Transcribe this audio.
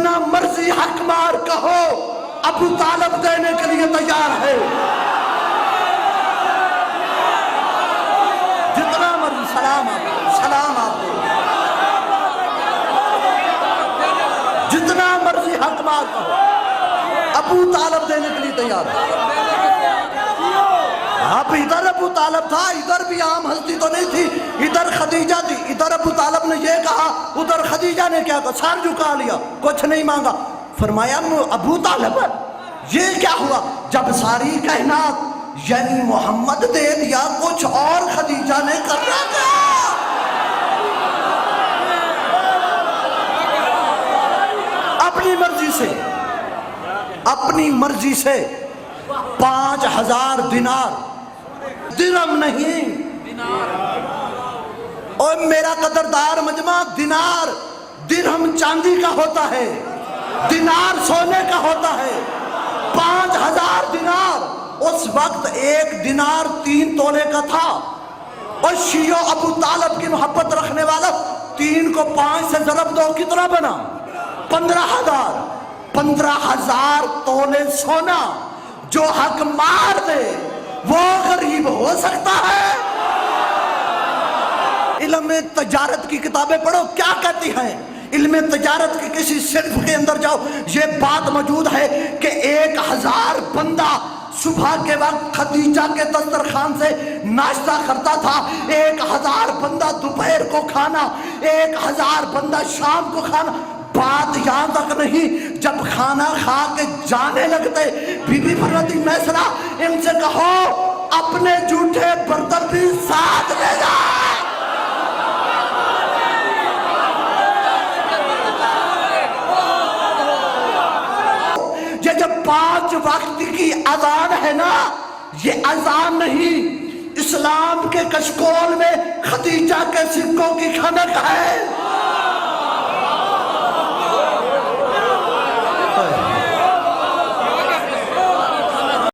جتنا مرضی حق مار کہو ابو طالب دینے کے لیے تیار ہے، جتنا مرضی۔ سلام آپ کو، سلام آپ کو، جتنا مرضی حق مار کہو ابو طالب دینے کے لیے تیار ہے۔ اب ادھر ابو طالب تھا، ادھر بھی عام ہستی تو نہیں تھی، ادھر خدیجہ تھی، ادھر ابو طالب نے یہ کہا، ادھر خدیجہ نے کیا کہا، سر جھکا لیا، کچھ نہیں مانگا۔ فرمایا ابو طالب یہ کیا ہوا؟ جب ساری کائنات یعنی محمد دے دیا، کچھ اور خدیجہ نے کرنا کیا؟ اپنی مرضی سے، اپنی مرضی سے 5000 دینار، درہم نہیں، اور میرا قدردار مجمع، دینار درہم چاندی کا ہوتا ہے، دینار سونے کا ہوتا ہے۔ 5000 دینار، اس وقت ایک دینار 3 تولے کا تھا، اور شیعہ ابو طالب کی محبت رکھنے والا 3 کو 5 سے ضرب دو، کتنا بنا؟ 15000۔ 15000 تولے سونا جو حق مار دے وہ غریب ہو سکتا ہے؟ علم تجارت کی کتابیں پڑھو، کیا کہتی ہیں؟ علم تجارت کی کسی صنف کے اندر جاؤ، یہ بات موجود ہے کہ 1000 بندہ صبح کے وقت خدیجہ کے دسترخوان سے ناشتہ کرتا تھا، 1000 بندہ دوپہر کو کھانا، 1000 بندہ شام کو کھانا۔ بات یہاں تک نہیں، جب کھانا کھا کے جانے لگتے، بی بی فرماتی میسرہ ان سے کہو اپنے جھوٹے برتن بھی ساتھ لے جائے۔ یہ جب 5 وقت کی اذان ہے نا، یہ اذان نہیں، اسلام کے کشکول میں خدیجہ کے سکوں کی کھنک ہے۔